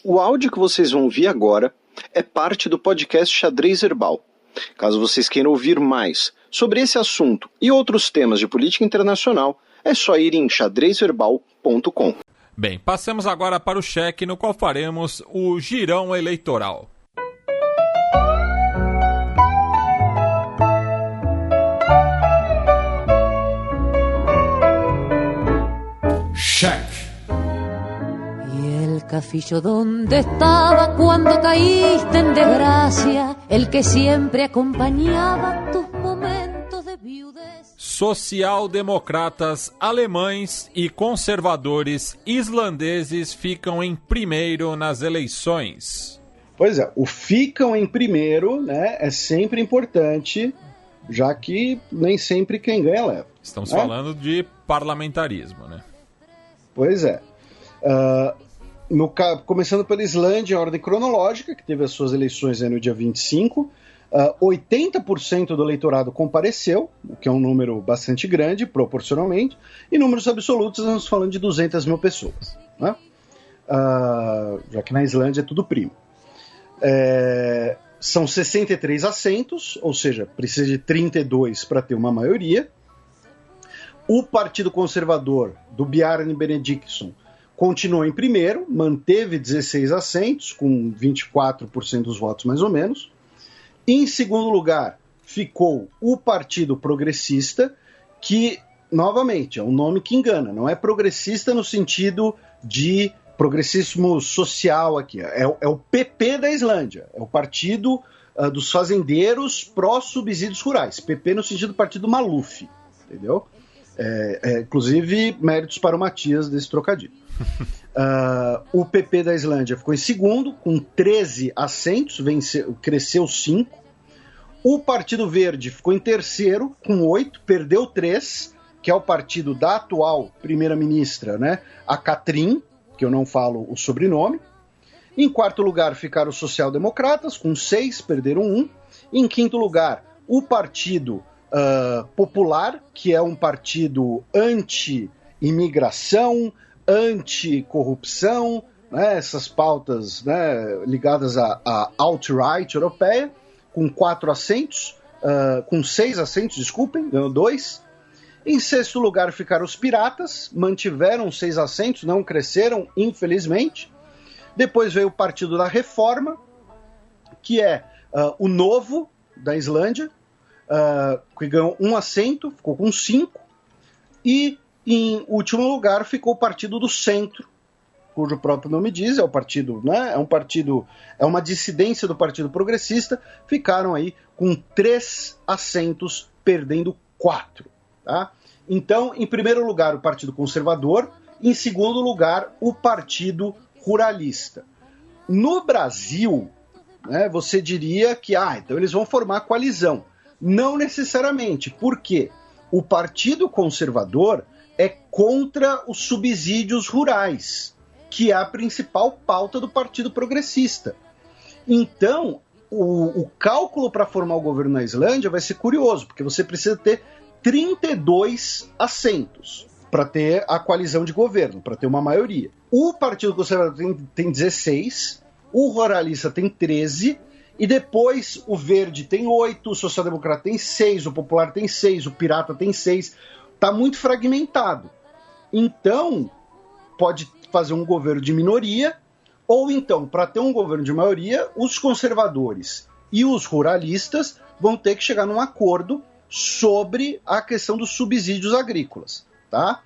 O áudio que vocês vão ouvir agora é parte do podcast Xadrez Verbal. Caso vocês queiram ouvir mais sobre esse assunto e outros temas de política internacional, é só ir em xadrezverbal.com. Bem, passemos agora para o cheque, no qual faremos o girão eleitoral. Cheque. Y el cafillo donde estaba cuando caíste en desgracia, el que siempre acompañaba tus momentos de viudez. Social-democratas alemães e conservadores islandeses ficam em primeiro nas eleições. Pois é, o ficam em primeiro, né, é sempre importante, já que nem sempre quem ganha leva. Estamos falando de parlamentarismo, né? Pois é. Começando pela Islândia, em ordem cronológica, que teve as suas eleições aí no dia 25, 80% do eleitorado compareceu, o que é um número bastante grande, proporcionalmente, e números absolutos, estamos falando de 200 mil pessoas, né? Já que na Islândia é tudo primo. São 63 assentos, ou seja, precisa de 32 para ter uma maioria. O Partido Conservador do Bjarni Benediktsson continuou em primeiro, manteve 16 assentos, com 24% dos votos mais ou menos. Em segundo lugar, ficou o Partido Progressista, que, novamente, é um nome que engana, não é progressista no sentido de progressismo social aqui, é o PP da Islândia, é o Partido dos Fazendeiros pró-subsídios rurais, PP no sentido do Partido Maluf, entendeu? Inclusive, méritos para o Matias desse trocadilho. O PP da Islândia ficou em segundo, com 13 assentos, cresceu 5. O Partido Verde ficou em terceiro, com 8, perdeu 3, que é o partido da atual primeira-ministra, né, a Katrin, que eu não falo o sobrenome. Em quarto lugar ficaram os social-democratas, com 6, perderam 1. Em quinto lugar, o Partido Popular, que é um partido anti-imigração, anti-corrupção, né, essas pautas, né, ligadas à alt-right europeia, com 4 assentos, com 6 assentos, desculpem, ganhou 2. Em sexto lugar ficaram os piratas, mantiveram 6 assentos, não cresceram, infelizmente. Depois veio o Partido da Reforma, que é o novo da Islândia, que ganhou 1 assento, ficou com 5, e em último lugar ficou o Partido do Centro, cujo próprio nome diz, é o partido, né, é uma dissidência do Partido Progressista, ficaram aí com 3 assentos, perdendo 4, tá? Então, em primeiro lugar, o Partido Conservador, em segundo lugar, o Partido Ruralista. No Brasil, né, você diria que então eles vão formar coalizão. Não necessariamente, porque o Partido Conservador é contra os subsídios rurais, que é a principal pauta do Partido Progressista. Então, o cálculo para formar o governo na Islândia vai ser curioso, porque você precisa ter 32 assentos para ter a coalizão de governo, para ter uma maioria. O Partido Conservador tem 16, o Ruralista tem 13, e depois o Verde tem 8, o Social Democrata tem 6, o Popular tem 6, o Pirata tem 6. Está muito fragmentado. Então, pode fazer um governo de minoria, ou então, para ter um governo de maioria, os conservadores e os ruralistas vão ter que chegar num acordo sobre a questão dos subsídios agrícolas, tá?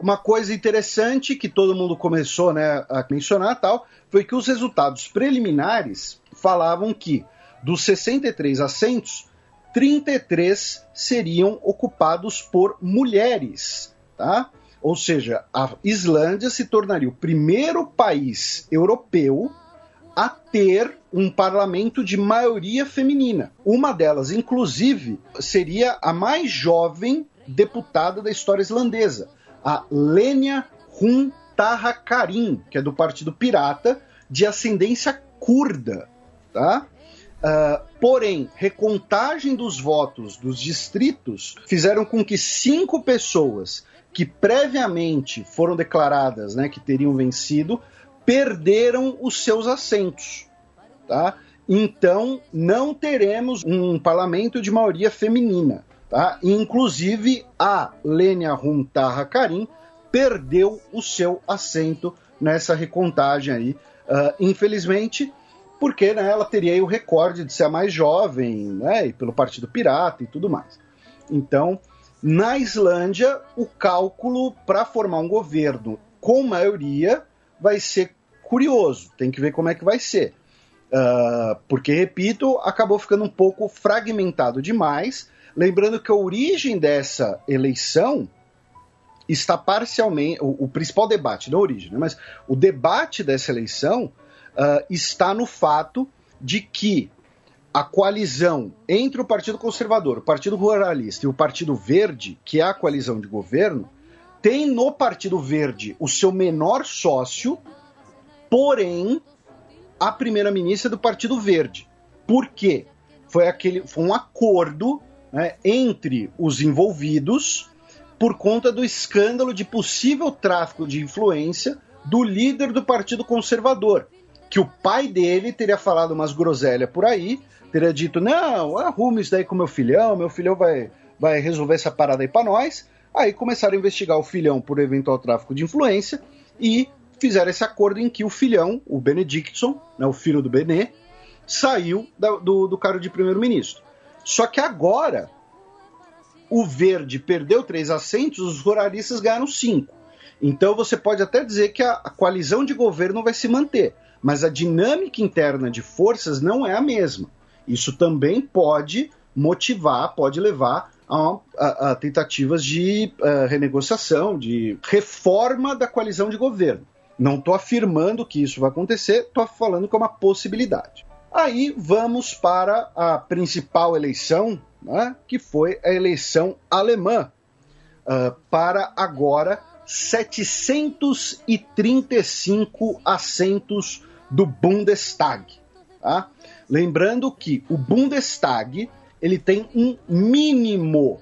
Uma coisa interessante que todo mundo começou, né, a mencionar tal, foi que os resultados preliminares falavam que dos 63 assentos, 33 seriam ocupados por mulheres, tá? Ou seja, a Islândia se tornaria o primeiro país europeu a ter um parlamento de maioria feminina. Uma delas, inclusive, seria a mais jovem deputada da história islandesa, a Lenya Runtarakarin, que é do Partido Pirata, de ascendência curda, tá? Porém, recontagem dos votos dos distritos fizeram com que 5 pessoas que previamente foram declaradas, né, que teriam vencido, perderam os seus assentos, tá? Então, não teremos um parlamento de maioria feminina, tá? Inclusive, a Lênia Rum Taha Karim perdeu o seu assento nessa recontagem aí, infelizmente, porque, né, ela teria aí o recorde de ser a mais jovem, né, e pelo Partido Pirata e tudo mais. Então, na Islândia, o cálculo para formar um governo com maioria vai ser curioso, tem que ver como é que vai ser. Porque, repito, acabou ficando um pouco fragmentado demais. Lembrando que a origem dessa eleição está parcialmente... O principal debate, não a origem, né, mas o debate dessa eleição está no fato de que a coalizão entre o Partido Conservador, o Partido Ruralista e o Partido Verde, que é a coalizão de governo, tem no Partido Verde o seu menor sócio, porém, a primeira-ministra do Partido Verde. Por quê? Foi um acordo, né, entre os envolvidos por conta do escândalo de possível tráfico de influência do líder do Partido Conservador, que o pai dele teria falado umas groselhas por aí, teria dito, não, arrume isso daí com meu filhão vai resolver essa parada aí pra nós. Aí começaram a investigar o filhão por eventual tráfico de influência e fizeram esse acordo em que o filhão, o Benedictson, né, o filho do Benê, saiu do cargo de primeiro-ministro. Só que agora, o Verde perdeu 3 assentos, os ruralistas ganharam 5. Então você pode até dizer que a coalizão de governo vai se manter, mas a dinâmica interna de forças não é a mesma. Isso também pode motivar, pode levar a tentativas de renegociação, de reforma da coalizão de governo. Não estou afirmando que isso vai acontecer, estou falando que é uma possibilidade. Aí vamos para a principal eleição, né, que foi a eleição alemã, para agora 735 assentos do Bundestag. Tá? Lembrando que o Bundestag ele tem um mínimo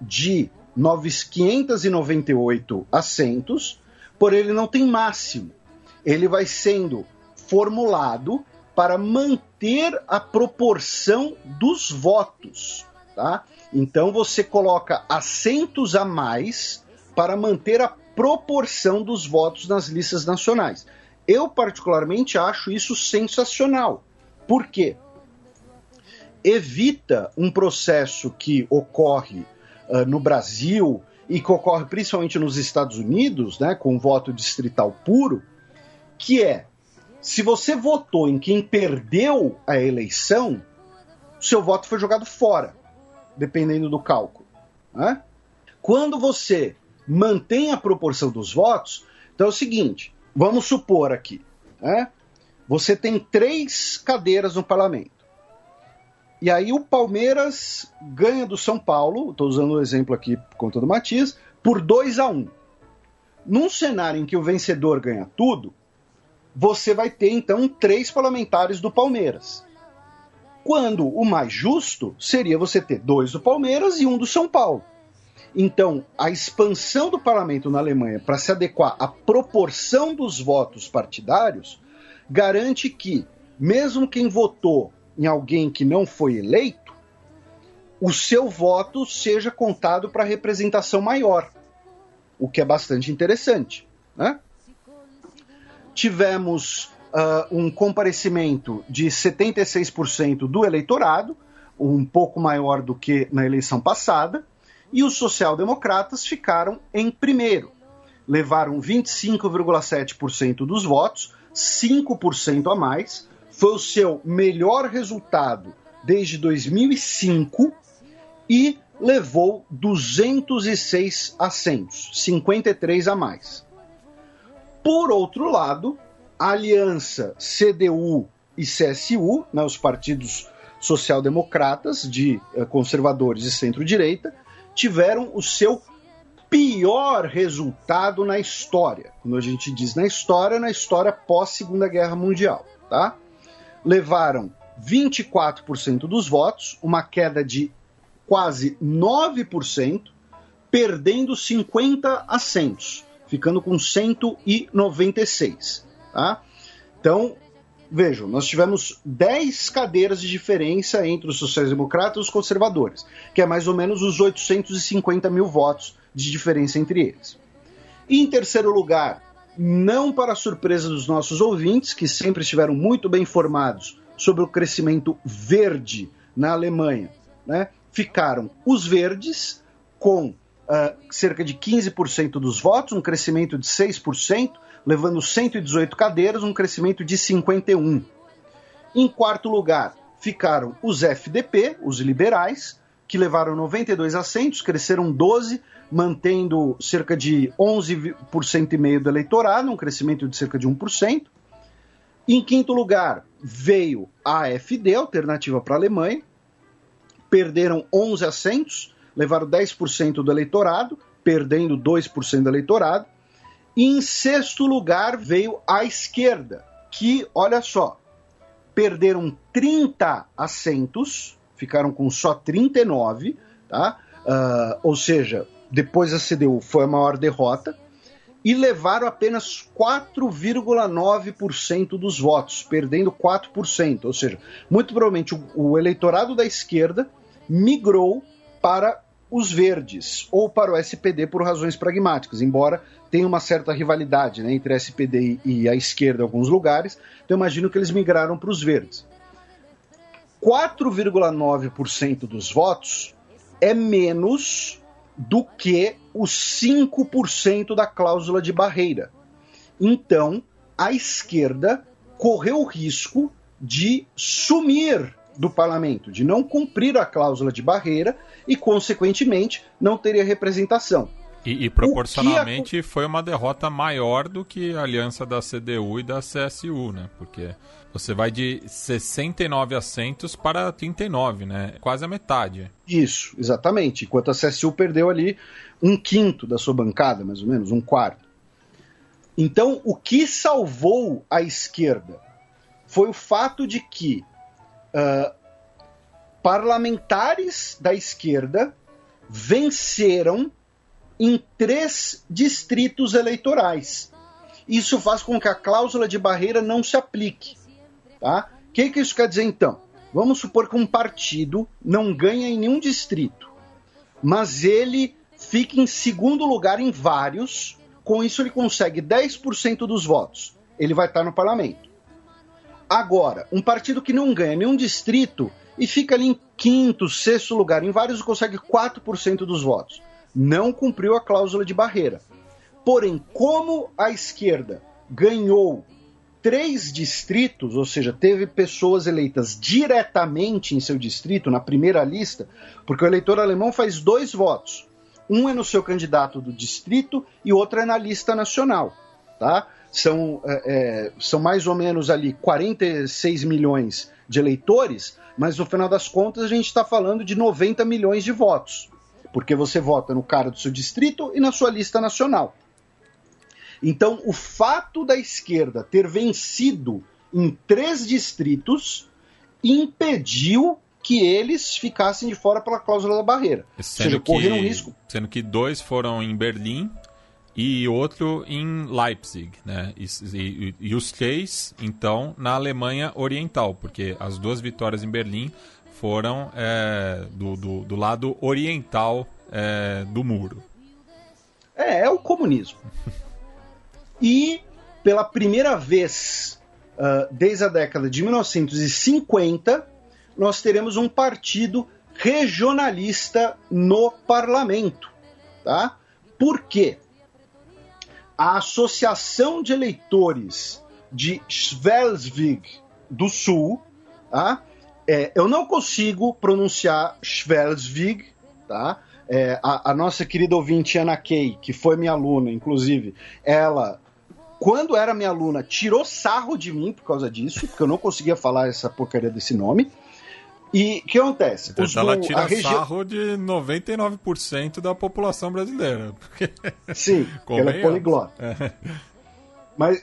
de 598 assentos, porém ele não tem máximo. Ele vai sendo formulado para manter a proporção dos votos. Tá? Então você coloca assentos a mais para manter a proporção dos votos nas listas nacionais. Eu particularmente acho isso sensacional. Por quê? Evita um processo que ocorre no Brasil e que ocorre principalmente nos Estados Unidos, né, com voto distrital puro, que é, se você votou em quem perdeu a eleição, seu voto foi jogado fora, dependendo do cálculo. Né? Quando você mantém a proporção dos votos, então é o seguinte, vamos supor aqui, né? Você tem 3 cadeiras no parlamento. E aí o Palmeiras ganha do São Paulo, estou usando o exemplo aqui por conta do Matias, por 2-1. Num cenário em que o vencedor ganha tudo, você vai ter então 3 parlamentares do Palmeiras. Quando o mais justo seria você ter 2 do Palmeiras e 1 do São Paulo. Então, a expansão do parlamento na Alemanha para se adequar à proporção dos votos partidários garante que, mesmo quem votou em alguém que não foi eleito, o seu voto seja contado para representação maior, o que é bastante interessante. Né? Tivemos um comparecimento de 76% do eleitorado, um pouco maior do que na eleição passada, e os social-democratas ficaram em primeiro. Levaram 25,7% dos votos, 5% a mais, foi o seu melhor resultado desde 2005 e levou 206 assentos, 53 a mais. Por outro lado, a aliança CDU e CSU, né, os partidos social-democratas de conservadores e centro-direita, tiveram o seu pior resultado na história. Quando a gente diz na história pós-Segunda Guerra Mundial. Tá? Levaram 24% dos votos, uma queda de quase 9%, perdendo 50 assentos, ficando com 196. Tá? Então, vejam, nós tivemos 10 cadeiras de diferença entre os sociais-democratas e os conservadores, que é mais ou menos os 850 mil votos de diferença entre eles. E em terceiro lugar, não para surpresa dos nossos ouvintes, que sempre estiveram muito bem informados sobre o crescimento verde na Alemanha, né, ficaram os verdes com cerca de 15% dos votos, um crescimento de 6%, levando 118 cadeiras, um crescimento de 51%. Em quarto lugar, ficaram os FDP, os liberais, que levaram 92 assentos, cresceram 12%, mantendo cerca de 11,5% do eleitorado, um crescimento de cerca de 1%. Em quinto lugar, veio a AfD, Alternativa para a Alemanha, perderam 11 assentos, levaram 10% do eleitorado, perdendo 2% do eleitorado. E em sexto lugar veio a esquerda, que, olha só, perderam 30 assentos, ficaram com só 39, tá? Ou seja, depois da CDU foi a maior derrota, e levaram apenas 4,9% dos votos, perdendo 4%. Ou seja, muito provavelmente o eleitorado da esquerda migrou para os verdes, ou para o SPD por razões pragmáticas, embora tenha uma certa rivalidade, né, entre a SPD e a esquerda em alguns lugares, então eu imagino que eles migraram para os verdes. 4,9% dos votos é menos do que os 5% da cláusula de barreira. Então, a esquerda correu o risco de sumir do parlamento, de não cumprir a cláusula de barreira e, consequentemente, não teria representação. E proporcionalmente foi uma derrota maior do que a aliança da CDU e da CSU, né? Porque você vai de 69 assentos para 39, né? Quase a metade. Isso, exatamente. Enquanto a CSU perdeu ali 1/5 da sua bancada, mais ou menos, 1/4. Então, o que salvou a esquerda foi o fato de que parlamentares da esquerda venceram em 3 distritos eleitorais. Isso faz com que a cláusula de barreira não se aplique. Tá? O que isso quer dizer, então? Vamos supor que um partido não ganha em nenhum distrito, mas ele fica em segundo lugar em vários, com isso ele consegue 10% dos votos. Ele vai estar no parlamento. Agora, um partido que não ganha nenhum distrito e fica ali em quinto, sexto lugar, em vários consegue 4% dos votos. Não cumpriu a cláusula de barreira. Porém, como a esquerda ganhou 3 distritos, ou seja, teve pessoas eleitas diretamente em seu distrito, na primeira lista, porque o eleitor alemão faz 2 votos. Um é no seu candidato do distrito e outro é na lista nacional. Tá? São mais ou menos ali 46 milhões de eleitores, mas no final das contas a gente está falando de 90 milhões de votos, porque você vota no cara do seu distrito e na sua lista nacional. Então, o fato da esquerda ter vencido em 3 distritos impediu que eles ficassem de fora pela cláusula da barreira. Ou seja, correram risco. Sendo que 2 foram em Berlim e outro em Leipzig, né? E os 3, então, na Alemanha Oriental, porque as 2 vitórias em Berlim foram do lado oriental do muro. É o comunismo. E, pela primeira vez, desde a década de 1950, nós teremos um partido regionalista no parlamento. Tá? Por quê? A Associação de Eleitores de Schleswig do Sul, tá? Eu não consigo pronunciar Schleswig, tá? A nossa querida ouvinte Ana Kay, que foi minha aluna, inclusive, ela, quando era minha aluna, tirou sarro de mim por causa disso, porque eu não conseguia falar essa porcaria desse nome. E o que acontece? Ela tira sarro de 99% da população brasileira. Sim, ela é poliglota. Mas,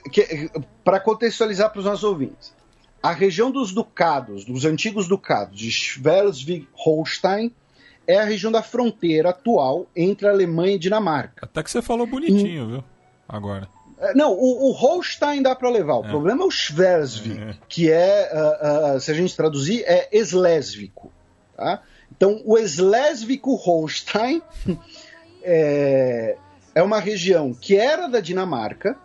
para contextualizar para os nossos ouvintes, a região dos ducados, dos antigos ducados de Schleswig-Holstein, é a região da fronteira atual entre a Alemanha e Dinamarca. Até que você falou bonitinho, viu? Agora. Não, o Holstein dá para levar. O problema é o Schleswig, que se a gente traduzir, é eslésvico. Tá? Então, o Schleswig-Holstein é uma região que era da Dinamarca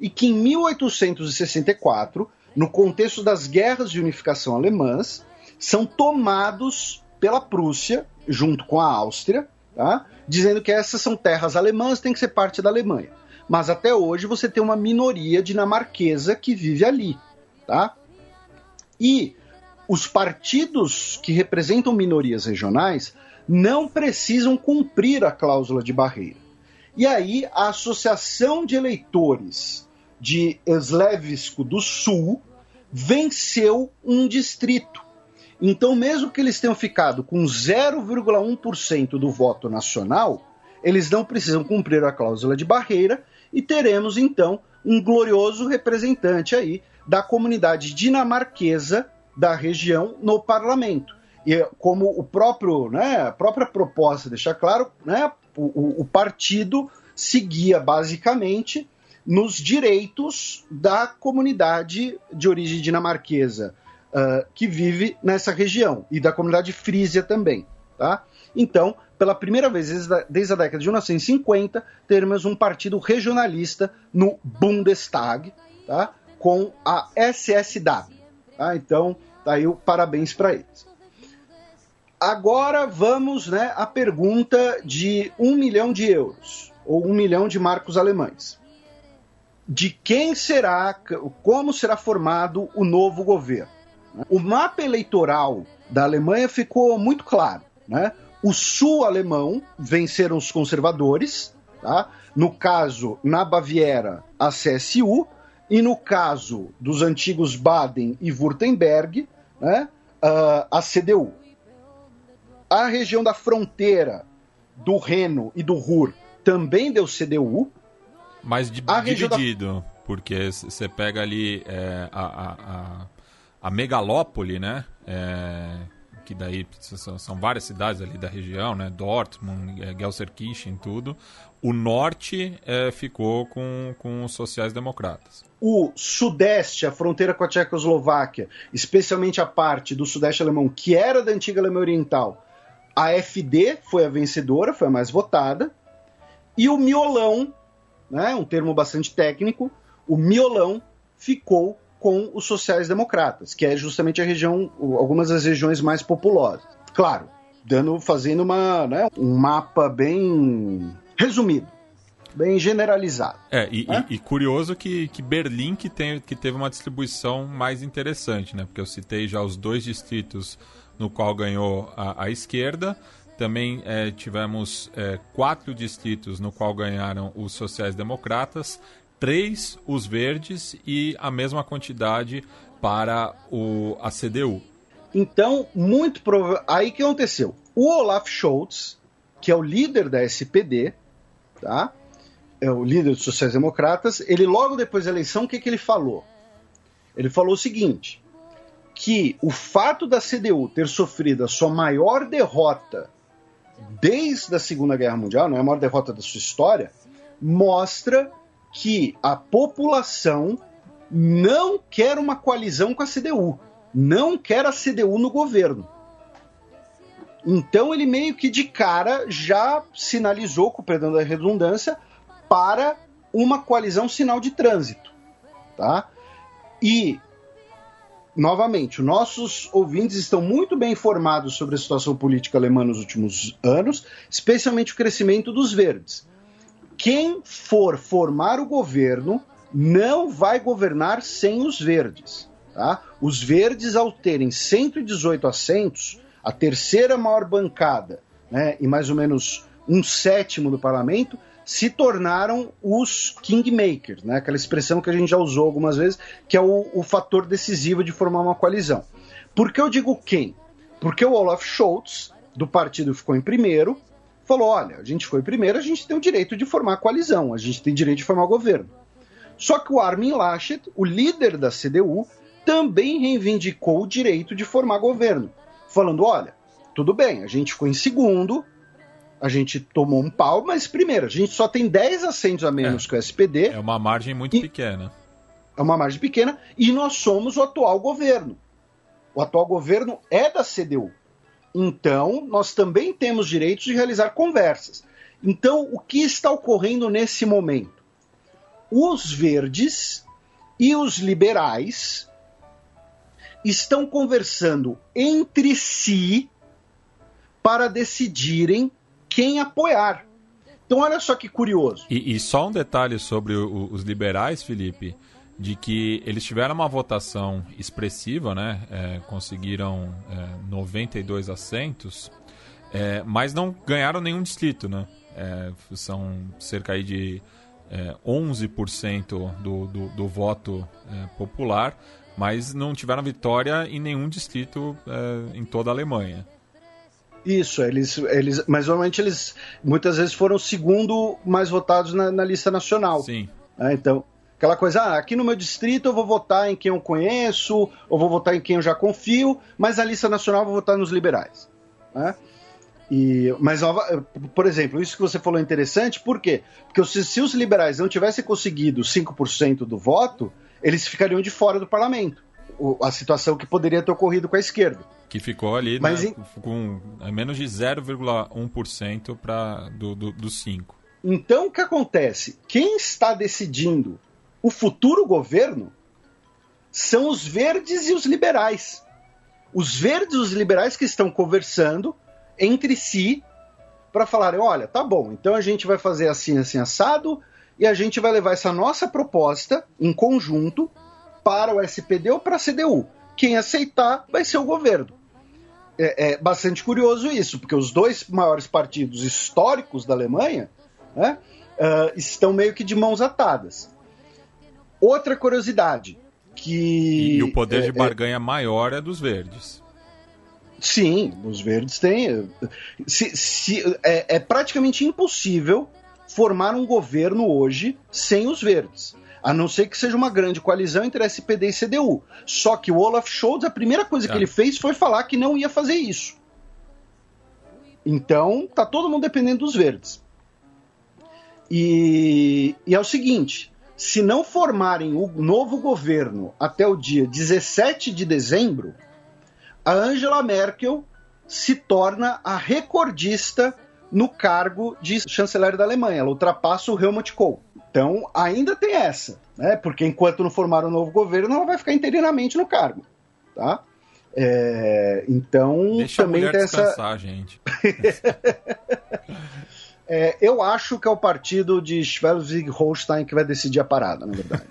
e que em 1864, no contexto das guerras de unificação alemãs, são tomados pela Prússia, junto com a Áustria, tá? Dizendo que essas são terras alemãs, têm que ser parte da Alemanha. Mas até hoje você tem uma minoria dinamarquesa que vive ali. Tá? E os partidos que representam minorias regionais não precisam cumprir a cláusula de barreira. E aí a Associação de Eleitores de Slesvig do Sul venceu um distrito. Então, mesmo que eles tenham ficado com 0,1% do voto nacional, eles não precisam cumprir a cláusula de barreira e teremos, então, um glorioso representante aí da comunidade dinamarquesa da região no parlamento. E como o próprio, a própria proposta deixa claro, o partido seguia basicamente nos direitos da comunidade de origem dinamarquesa que vive nessa região, e da comunidade frísia também. Tá? Então, pela primeira vez desde a década de 1950, teremos um partido regionalista no Bundestag, tá? Com a SSW. Tá? Então, tá aí o parabéns para eles. Agora vamos à pergunta de 1 milhão de euros, ou 1 milhão de marcos alemães. De quem será, como será formado o novo governo? O mapa eleitoral da Alemanha ficou muito claro. O sul alemão venceram os conservadores, tá? No caso, na Baviera, a CSU, e no caso dos antigos Baden e Württemberg, a CDU. A região da fronteira do Reno e do Ruhr também deu CDU. Mas dividido, porque você pega ali a megalópole, que daí são várias cidades ali da região, Dortmund, Gelsenkirchen, tudo. O norte ficou com os sociais-democratas. O sudeste, a fronteira com a Tchecoslováquia, especialmente a parte do sudeste alemão, que era da antiga Alemanha Oriental, a AfD foi a vencedora, foi a mais votada. E o miolão, um termo bastante técnico, o miolão ficou com os sociais-democratas, que é justamente a região, algumas das regiões mais populosas. Claro, fazendo um mapa bem resumido, bem generalizado. E curioso que Berlim que teve uma distribuição mais interessante, porque eu citei já os 2 distritos no qual ganhou a esquerda. Também tivemos 4 distritos no qual ganharam os sociais-democratas, 3 os verdes e a mesma quantidade para a CDU. Então, muito provável. Aí o que aconteceu? O Olaf Scholz, que é o líder da SPD, tá? É o líder dos sociais-democratas, ele logo depois da eleição, o que ele falou? Ele falou o seguinte, que o fato da CDU ter sofrido a sua maior derrota desde a Segunda Guerra Mundial, não é a maior derrota da sua história, mostra que a população não quer uma coalizão com a CDU, não quer a CDU no governo. Então ele meio que de cara já sinalizou, com o perdão da redundância, para uma coalizão sinal de trânsito. Tá? E, novamente, os nossos ouvintes estão muito bem informados sobre a situação política alemã nos últimos anos, especialmente o crescimento dos verdes. Quem for formar o governo não vai governar sem os verdes. Tá? Os verdes, ao terem 118 assentos, a terceira maior bancada, e mais ou menos 1/7 do parlamento, se tornaram os kingmakers, aquela expressão que a gente já usou algumas vezes, que é o fator decisivo de formar uma coalizão. Por que eu digo quem? Porque o Olaf Scholz, do partido que ficou em primeiro, falou, olha, a gente foi primeiro, a gente tem o direito de formar coalizão, a gente tem direito de formar governo. Só que o Armin Laschet, o líder da CDU, também reivindicou o direito de formar governo, falando, olha, tudo bem, a gente ficou em segundo, a gente tomou um pau, mas primeiro, a gente só tem 10 assentos a menos que o SPD. É uma margem muito pequena. É uma margem pequena, e nós somos o atual governo. O atual governo é da CDU. Então, nós também temos direitos de realizar conversas. Então, o que está ocorrendo nesse momento? Os verdes e os liberais estão conversando entre si para decidirem quem apoiar. Então, olha só que curioso. E só um detalhe sobre os liberais, Felipe, de que eles tiveram uma votação expressiva, né? Conseguiram 92 assentos, mas não ganharam nenhum distrito, né? São cerca aí de 11% do voto popular, mas não tiveram vitória em nenhum distrito em toda a Alemanha. Isso, mas normalmente eles muitas vezes foram o segundo mais votados na lista nacional. Sim. Então, aquela coisa, aqui no meu distrito eu vou votar em quem eu conheço, ou vou votar em quem eu já confio, mas na lista nacional eu vou votar nos liberais. Né? Mas, por exemplo, isso que você falou é interessante, por quê? Porque se os liberais não tivessem conseguido 5% do voto, eles ficariam de fora do parlamento. A situação que poderia ter ocorrido com a esquerda. Que ficou ali com menos de 0,1% dos 5%. Então, o que acontece? Quem está decidindo o futuro governo são os verdes e os liberais. Os verdes e os liberais que estão conversando entre si para falarem, olha, tá bom, então a gente vai fazer assim, assim, assado, e a gente vai levar essa nossa proposta em conjunto para o SPD ou para a CDU. Quem aceitar vai ser o governo. É bastante curioso isso, porque os dois maiores partidos históricos da Alemanha, né, estão meio que de mãos atadas. Outra curiosidade, que... E o poder de barganha maior é dos verdes. Sim, os verdes têm... É praticamente impossível formar um governo hoje sem os verdes. A não ser que seja uma grande coalizão entre SPD e CDU. Só que o Olaf Scholz, a primeira coisa que ele fez foi falar que não ia fazer isso. Então, tá todo mundo dependendo dos verdes. E é o seguinte, se não formarem o novo governo até o dia 17 de dezembro, a Angela Merkel se torna a recordista no cargo de chanceler da Alemanha. Ela ultrapassa o Helmut Kohl. Então, ainda tem essa, né? Porque enquanto não formar um novo governo, ela vai ficar interinamente no cargo, tá? Então, deixa também a mulher tem descansar, gente. Eu acho que é o partido de Schleswig-Holstein que vai decidir a parada, na verdade.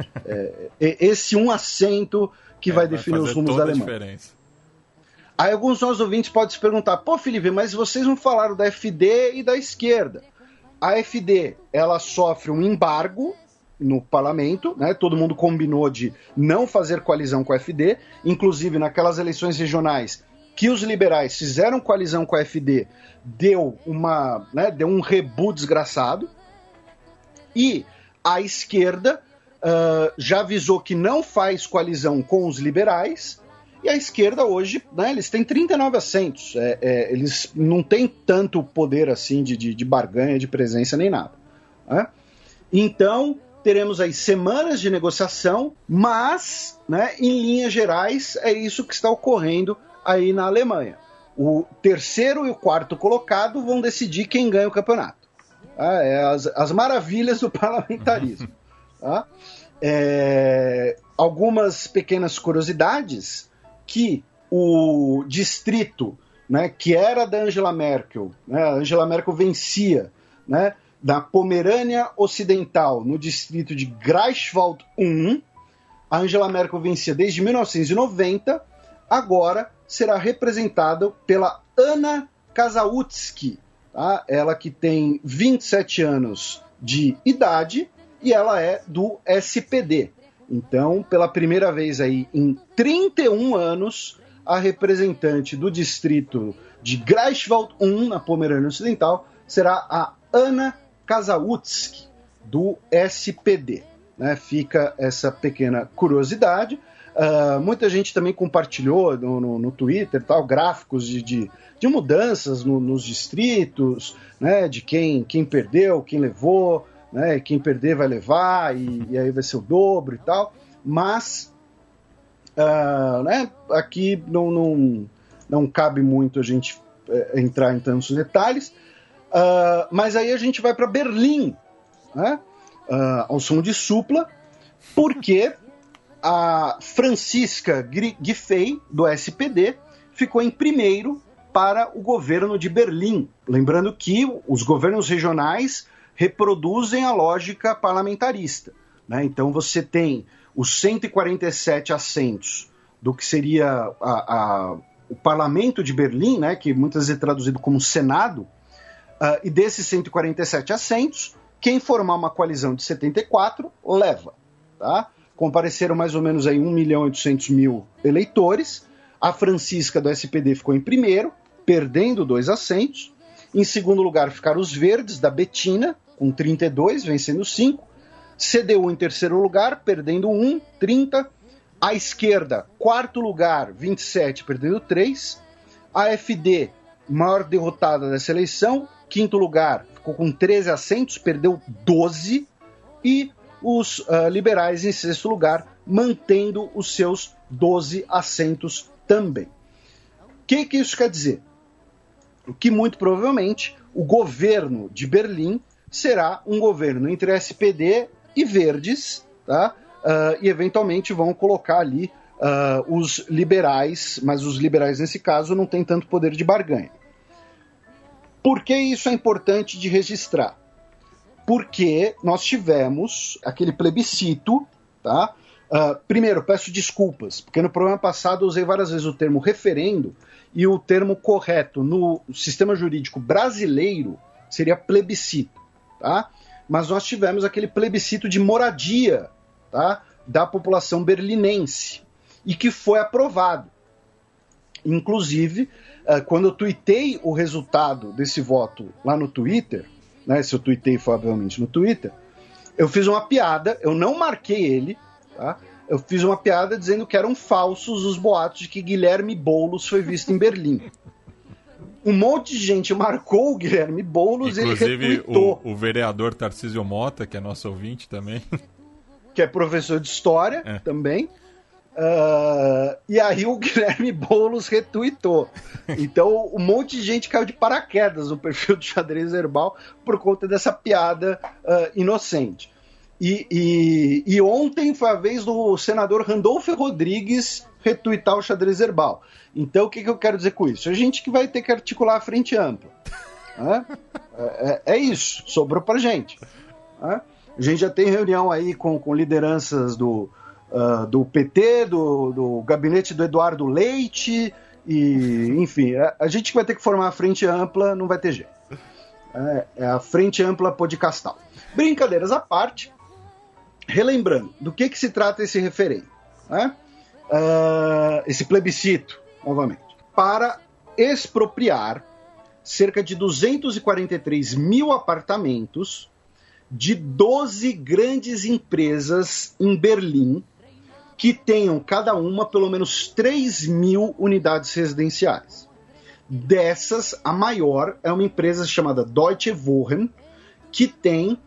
Esse um assento que vai definir os rumos da Alemanha. Diferença. Aí alguns dos nossos ouvintes podem se perguntar, pô, Felipe, mas vocês não falaram da FD e da esquerda. A FD, ela sofre um embargo no parlamento, né? Todo mundo combinou de não fazer coalizão com a FD, inclusive naquelas eleições regionais que os liberais fizeram coalizão com a FD, deu um rebu desgraçado, e a esquerda já avisou que não faz coalizão com os liberais, e a esquerda hoje, né, eles têm 39 assentos. Eles não têm tanto poder assim de barganha, de presença, nem nada. Né? Então, teremos aí semanas de negociação, mas, né, em linhas gerais, é isso que está ocorrendo aí na Alemanha. O terceiro e o quarto colocado vão decidir quem ganha o campeonato. Tá? As maravilhas do parlamentarismo. Tá? Algumas pequenas curiosidades... que o distrito, né, que era da Angela Merkel, né, a Angela Merkel vencia, né, da Pomerânia Ocidental, no distrito de Greifswald 1, a Angela Merkel vencia desde 1990, agora será representada pela Anna Kasautsky, tá? Ela que tem 27 anos de idade e ela é do SPD. Então, pela primeira vez aí em 31 anos, a representante do distrito de Greifswald 1, na Pomerânia Ocidental, será a Anna Kasautsky, do SPD. Né? Fica essa pequena curiosidade. Muita gente também compartilhou no Twitter, tal, gráficos de mudanças nos distritos, né, de quem perdeu, quem levou, né, quem perder vai levar, e aí vai ser o dobro e tal. Mas né, aqui não cabe muito a gente entrar em tantos detalhes. Mas aí a gente vai para Berlim, né, ao som de Supla, porque a Francisca Giffey, do SPD, ficou em primeiro para o governo de Berlim. Lembrando que os governos regionais reproduzem a lógica parlamentarista, né? Então você tem os 147 assentos do que seria o parlamento de Berlim, né, que muitas vezes é traduzido como Senado, e desses 147 assentos, quem formar uma coalizão de 74 leva, tá? Compareceram mais ou menos aí 1.800.000 eleitores. A Francisca do SPD ficou em primeiro, perdendo 2 assentos. Em segundo lugar ficaram os Verdes, da Bettina, com 32, vencendo 5. CDU em terceiro lugar, perdendo 1, 30. A esquerda, quarto lugar, 27, perdendo 3. A AfD, maior derrotada dessa eleição, quinto lugar, ficou com 13 assentos, perdeu 12. E os liberais em sexto lugar, mantendo os seus 12 assentos também. O que isso quer dizer? Que muito provavelmente o governo de Berlim será um governo entre SPD e Verdes, tá? E eventualmente vão colocar ali os liberais, mas os liberais nesse caso não têm tanto poder de barganha. Por que isso é importante de registrar? Porque nós tivemos aquele plebiscito, tá? Primeiro, peço desculpas, porque no programa passado eu usei várias vezes o termo referendo, e o termo correto no sistema jurídico brasileiro seria plebiscito, tá? Mas nós tivemos aquele plebiscito de moradia, tá, da população berlinense, e que foi aprovado. Inclusive, quando eu tuitei o resultado desse voto lá no Twitter, né, se eu tuitei foi obviamente no Twitter, eu fiz uma piada, eu não marquei ele, tá? Eu fiz uma piada dizendo que eram falsos os boatos de que Guilherme Boulos foi visto em Berlim. Um monte de gente marcou o Guilherme Boulos, inclusive, ele retweetou. O vereador Tarcísio Mota, que é nosso ouvinte também. Que é professor de história também. E aí o Guilherme Boulos retweetou. Então um monte de gente caiu de paraquedas no perfil do Xadrez Herbal por conta dessa piada inocente. E ontem foi a vez do senador Randolfo Rodrigues retweetar o Xadrez Herbal. Então o que eu quero dizer com isso? A gente que vai ter que articular a frente ampla. Né? É isso, sobrou pra gente. Né? A gente já tem reunião aí com lideranças do PT, do gabinete do Eduardo Leite, e enfim, a gente que vai ter que formar a frente ampla, não vai ter jeito. É a frente ampla podcastal. Brincadeiras à parte, relembrando, do que se trata esse referendo? Né? Esse plebiscito, novamente, para expropriar cerca de 243 mil apartamentos de 12 grandes empresas em Berlim, que tenham cada uma pelo menos 3.000 unidades residenciais. Dessas, a maior é uma empresa chamada Deutsche Wohnen, que tem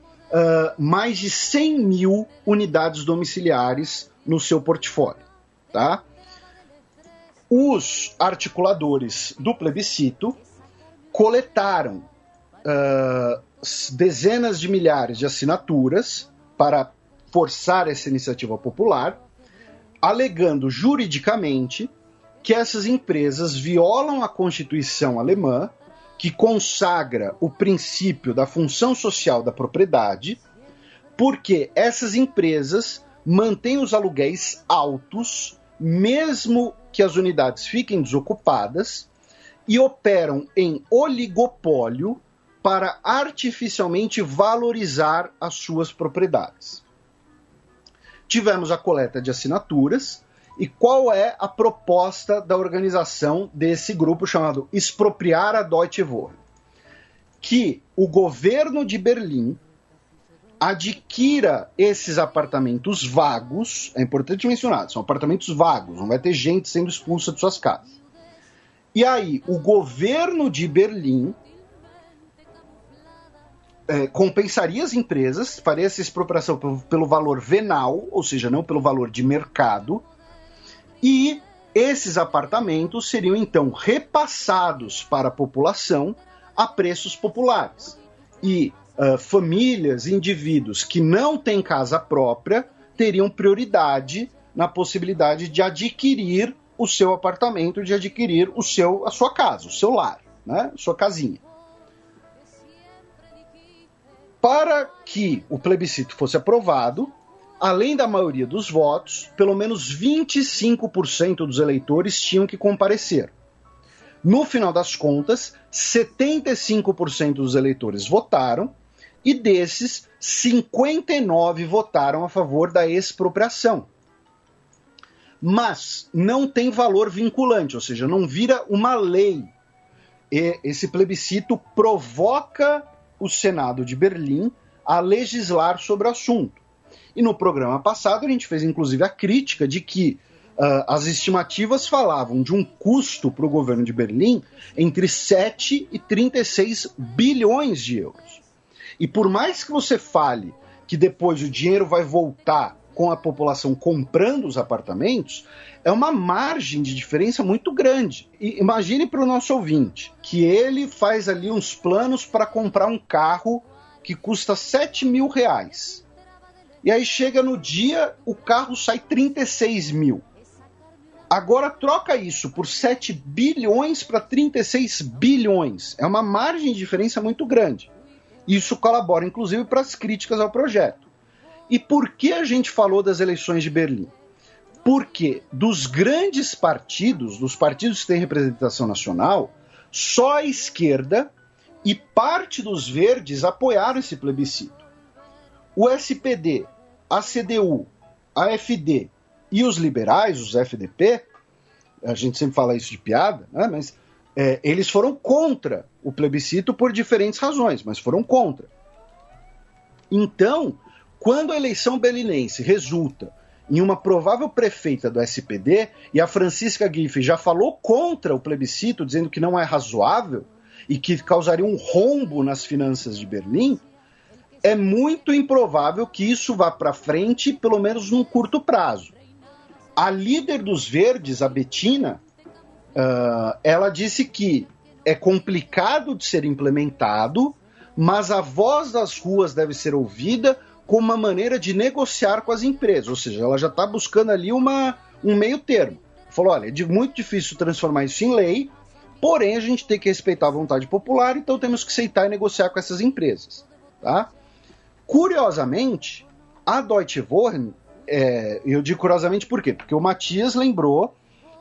mais de 100.000 unidades domiciliares no seu portfólio. Tá? Os articuladores do plebiscito coletaram dezenas de milhares de assinaturas para forçar essa iniciativa popular, alegando juridicamente que essas empresas violam a Constituição alemã, que consagra o princípio da função social da propriedade, porque essas empresas mantêm os aluguéis altos, mesmo que as unidades fiquem desocupadas, e operam em oligopólio para artificialmente valorizar as suas propriedades. Tivemos a coleta de assinaturas, e qual é a proposta da organização desse grupo chamado Expropriar a Deutsche Wohnen? Que o governo de Berlim adquira esses apartamentos vagos, é importante mencionar, são apartamentos vagos, não vai ter gente sendo expulsa de suas casas. E aí, o governo de Berlim compensaria as empresas, faria essa expropriação pelo valor venal, ou seja, não pelo valor de mercado, e esses apartamentos seriam então repassados para a população a preços populares. E famílias, indivíduos que não têm casa própria teriam prioridade na possibilidade de adquirir o seu apartamento, de adquirir a sua casa, o seu lar, né? Sua casinha. Para que o plebiscito fosse aprovado, além da maioria dos votos, pelo menos 25% dos eleitores tinham que comparecer. No final das contas, 75% dos eleitores votaram, e desses, 59 votaram a favor da expropriação. Mas não tem valor vinculante, ou seja, não vira uma lei. Esse plebiscito provoca o Senado de Berlim a legislar sobre o assunto. E no programa passado a gente fez inclusive a crítica de que as estimativas falavam de um custo para o governo de Berlim entre 7 e 36 bilhões de euros. E por mais que você fale que depois o dinheiro vai voltar com a população comprando os apartamentos, é uma margem de diferença muito grande. E imagine para o nosso ouvinte que ele faz ali uns planos para comprar um carro que custa 7 mil reais. E aí chega no dia, o carro sai 36 mil. Agora troca isso por 7 bilhões para 36 bilhões. É uma margem de diferença muito grande. Isso colabora, inclusive, para as críticas ao projeto. E por que a gente falou das eleições de Berlim? Porque dos grandes partidos, dos partidos que têm representação nacional, só a esquerda e parte dos verdes apoiaram esse plebiscito. O SPD, a CDU, a AfD e os liberais, os FDP, a gente sempre fala isso de piada, né? Mas eles foram contra o plebiscito por diferentes razões, mas foram contra. Então, quando a eleição berlinense resulta em uma provável prefeita do SPD, e a Francisca Giffey já falou contra o plebiscito, dizendo que não é razoável e que causaria um rombo nas finanças de Berlim, é muito improvável que isso vá para frente, pelo menos num curto prazo. A líder dos Verdes, a Bettina, ela disse que é complicado de ser implementado, mas a voz das ruas deve ser ouvida como uma maneira de negociar com as empresas, ou seja, ela já está buscando ali um meio termo. Falou, olha, é muito difícil transformar isso em lei, porém a gente tem que respeitar a vontade popular, então temos que aceitar e negociar com essas empresas. Tá? Curiosamente, a Deutsche Wohnen, eu digo curiosamente por quê? Porque o Matias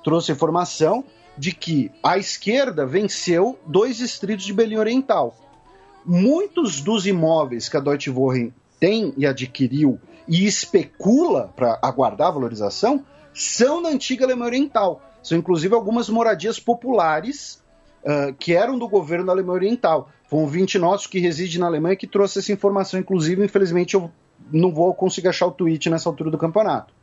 trouxe a informação de que a esquerda venceu 2 distritos de Berlim Oriental. Muitos dos imóveis que a Deutsche Wohnen tem e adquiriu e especula para aguardar a valorização são da antiga Alemanha Oriental. São inclusive algumas moradias populares que eram do governo da Alemanha Oriental. Foi um ouvinte nosso que reside na Alemanha que trouxe essa informação, inclusive, infelizmente eu não vou conseguir achar o tweet nessa altura do campeonato.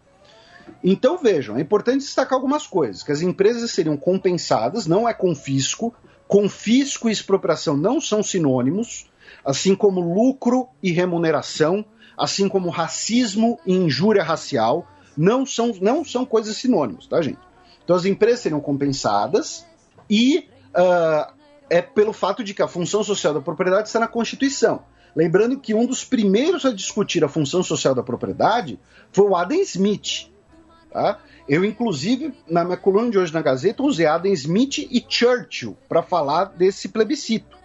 Então vejam, é importante destacar algumas coisas, que as empresas seriam compensadas, não é confisco e expropriação não são sinônimos, assim como lucro e remuneração, assim como racismo e injúria racial, não são coisas sinônimos, tá, gente? Então as empresas seriam compensadas e é pelo fato de que a função social da propriedade está na Constituição. Lembrando que um dos primeiros a discutir a função social da propriedade foi o Adam Smith. Tá? Eu, inclusive, na minha coluna de hoje na Gazeta, usei Adam Smith e Churchill para falar desse plebiscito.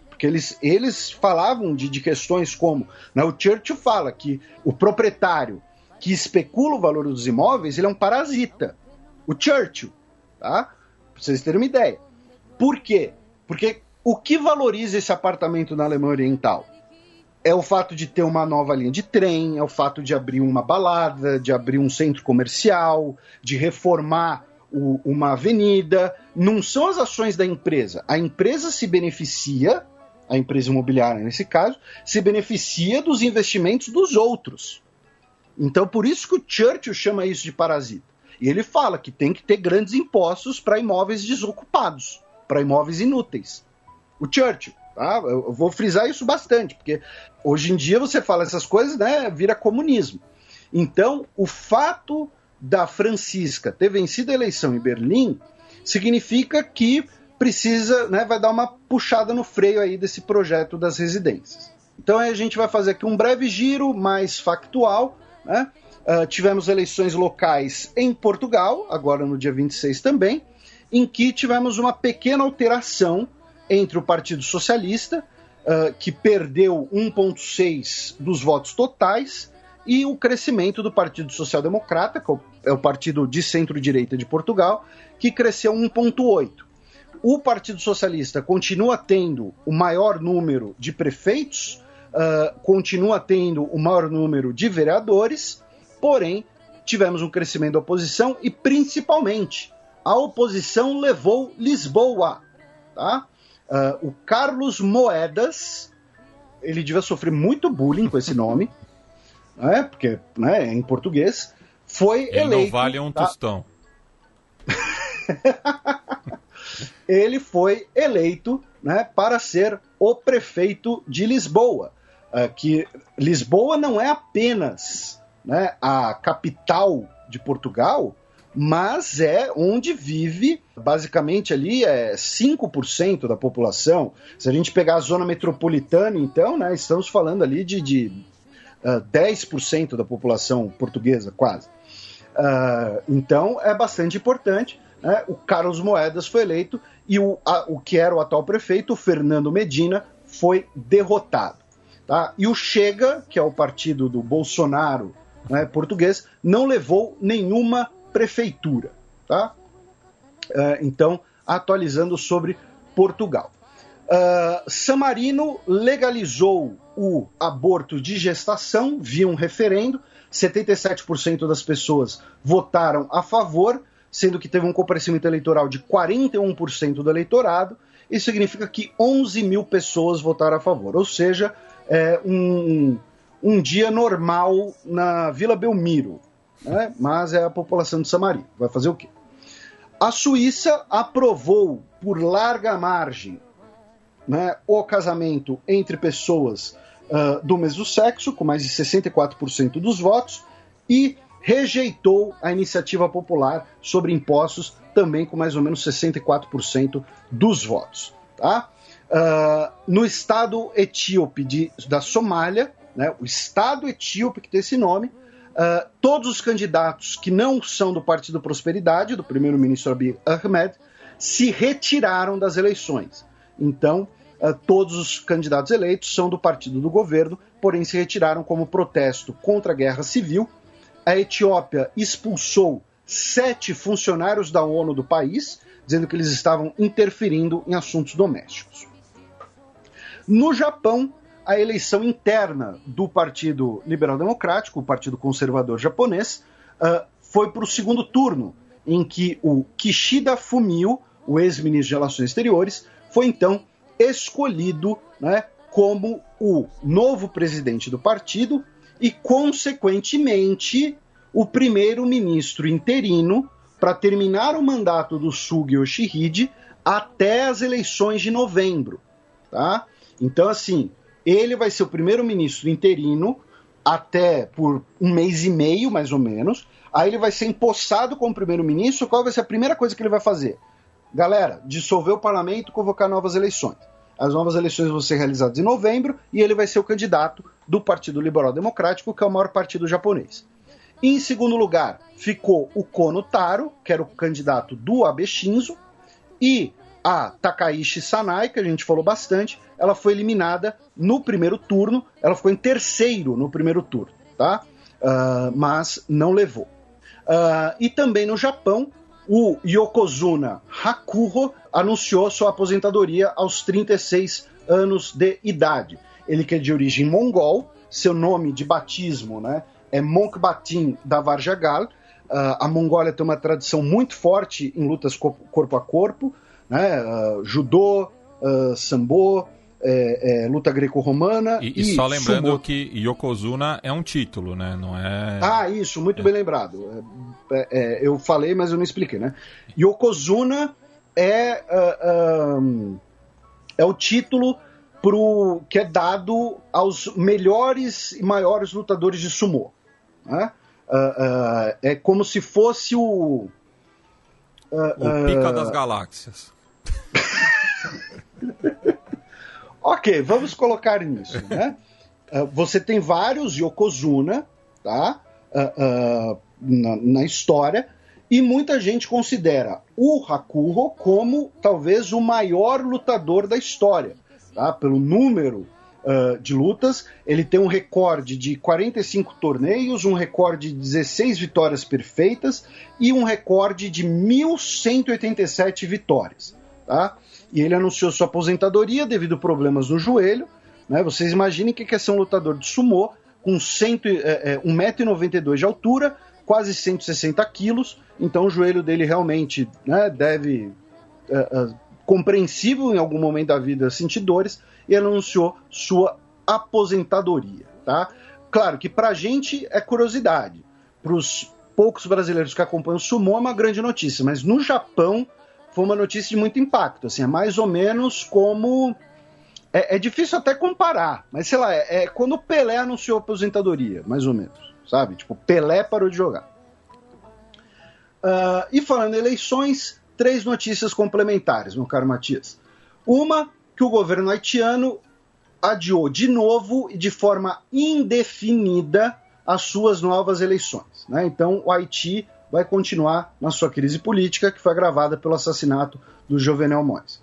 Porque eles falavam de questões como... Né, o Churchill fala que o proprietário que especula o valor dos imóveis, ele é um parasita. O Churchill, tá? Para vocês terem uma ideia. Por quê? Porque o que valoriza esse apartamento na Alemanha Oriental? É o fato de ter uma nova linha de trem, é o fato de abrir uma balada, de abrir um centro comercial, de reformar uma avenida. Não são as ações da empresa. A empresa se beneficia, a empresa imobiliária nesse caso, se beneficia dos investimentos dos outros. Então, por isso que o Churchill chama isso de parasita. E ele fala que tem que ter grandes impostos para imóveis desocupados, para imóveis inúteis. O Churchill, tá? Eu vou frisar isso bastante, porque hoje em dia você fala essas coisas, né, vira comunismo. Então, o fato da Francisca ter vencido a eleição em Berlim significa que precisa, né, vai dar uma puxada no freio aí desse projeto das residências. Então a gente vai fazer aqui um breve giro mais factual, né? Tivemos eleições locais em Portugal, agora no dia 26 também, em que tivemos uma pequena alteração entre o Partido Socialista, que perdeu 1,6 dos votos totais, e o crescimento do Partido Social Democrata, que é o partido de centro-direita de Portugal, que cresceu 1,8. O Partido Socialista continua tendo o maior número de prefeitos, continua tendo o maior número de vereadores, porém, tivemos um crescimento da oposição e, principalmente, a oposição levou Lisboa. Tá? O Carlos Moedas, ele devia sofrer muito bullying com esse nome, né? Porque, né, é em português, foi ele eleito... não vale um tostão. Ele foi eleito, né, para ser o prefeito de Lisboa. Que Lisboa não é apenas, né, a capital de Portugal, mas é onde vive, basicamente ali, 5% da população. Se a gente pegar a zona metropolitana, então, né, estamos falando ali de 10% da população portuguesa, quase. Então, é bastante importante. Né? O Carlos Moedas foi eleito e o que era o atual prefeito, o Fernando Medina, foi derrotado. Tá? E o Chega, que é o partido do Bolsonaro, né, português, não levou nenhuma prefeitura. Tá? Então, atualizando sobre Portugal. San Marino legalizou o aborto de gestação via um referendo. 77% das pessoas votaram a favor, sendo que teve um comparecimento eleitoral de 41% do eleitorado. Isso significa que 11 mil pessoas votaram a favor. Ou seja, um dia normal na Vila Belmiro. Né? Mas é a população de San Marino. Vai fazer o quê? A Suíça aprovou por larga margem, né, o casamento entre pessoas do mesmo sexo, com mais de 64% dos votos, e rejeitou a iniciativa popular sobre impostos, também com mais ou menos 64% dos votos. Tá? No estado etíope da Somália, né, o estado etíope que tem esse nome, todos os candidatos que não são do Partido Prosperidade, do primeiro-ministro Abiy Ahmed, se retiraram das eleições. Então, todos os candidatos eleitos são do partido do governo, porém se retiraram como protesto contra a guerra civil. A Etiópia expulsou 7 funcionários da ONU do país, dizendo que eles estavam interferindo em assuntos domésticos. No Japão, a eleição interna do Partido Liberal Democrático, o Partido Conservador Japonês, foi para o segundo turno, em que o Kishida Fumio, o ex-ministro de Relações Exteriores, foi então escolhido, né, como o novo presidente do partido e, consequentemente, o primeiro-ministro interino para terminar o mandato do Suga Yoshihide até as eleições de novembro. Tá? Então, assim, ele vai ser o primeiro-ministro interino até por 1 mês e meio, mais ou menos. Aí ele vai ser empossado como primeiro-ministro. Qual vai ser a primeira coisa que ele vai fazer? Galera, dissolver o parlamento e convocar novas eleições. As novas eleições vão ser realizadas em novembro e ele vai ser o candidato do Partido Liberal Democrático, que é o maior partido japonês. Em segundo lugar, ficou o Kono Taro, que era o candidato do Abe Shinzo, e a Takaishi Sanai, que a gente falou bastante, ela foi eliminada no primeiro turno, ela ficou em terceiro no primeiro turno, tá? Mas não levou. E também no Japão, o Yokozuna Hakuho anunciou sua aposentadoria aos 36 anos de idade. Ele que é de origem mongol, seu nome de batismo, né, é Monkbatin Davarjagal. A Mongólia tem uma tradição muito forte em lutas corpo a corpo, né, judô, sambo, luta greco-romana e só lembrando sumo. Que Yokozuna é um título, né? Não é... Ah, isso, muito bem lembrado. Eu falei, mas eu não expliquei, né? Yokozuna é o título que é dado aos melhores e maiores lutadores de sumô. Né? É como se fosse o Pica das Galáxias. Ok, vamos colocar nisso, né? Você tem vários Yokozuna, tá? Na história, e muita gente considera o Hakuho como talvez o maior lutador da história, tá? Pelo número de lutas. Ele tem um recorde de 45 torneios, um recorde de 16 vitórias perfeitas e um recorde de 1.187 vitórias, tá? E ele anunciou sua aposentadoria devido a problemas no joelho, né? Vocês imaginem o que é ser um lutador de sumô com 1,92 m de altura, quase 160 quilos, então o joelho dele realmente, né, deve, compreensível em algum momento da vida, sentir dores, e ele anunciou sua aposentadoria. Tá? Claro que pra gente é curiosidade, pros poucos brasileiros que acompanham o sumô é uma grande notícia, mas no Japão foi uma notícia de muito impacto, assim, é mais ou menos como... É difícil até comparar, mas sei lá, é quando o Pelé anunciou a aposentadoria, mais ou menos, sabe? Tipo, Pelé parou de jogar. E falando em eleições, 3 notícias complementares, meu caro Matias. Uma, que o governo haitiano adiou de novo e de forma indefinida as suas novas eleições, né? Então, o Haiti vai continuar na sua crise política, que foi agravada pelo assassinato do Jovenel Moïse.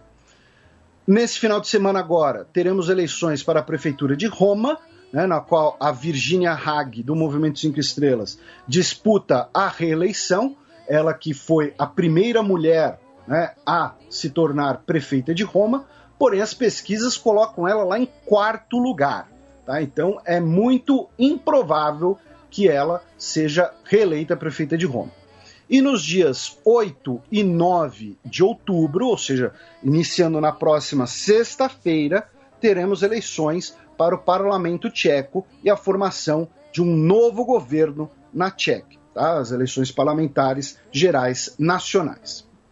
Nesse final de semana agora, teremos eleições para a Prefeitura de Roma, né, na qual a Virginia Hag, do Movimento 5 Estrelas, disputa a reeleição, ela que foi a primeira mulher, né, a se tornar prefeita de Roma, porém as pesquisas colocam ela lá em 4º lugar. Tá? Então é muito improvável que ela seja reeleita prefeita de Roma. E nos dias 8 e 9 de outubro, ou seja, iniciando na próxima sexta-feira, teremos eleições para o Parlamento Tcheco e a formação de um novo governo na Tchequia, tá? As eleições parlamentares gerais nacionais.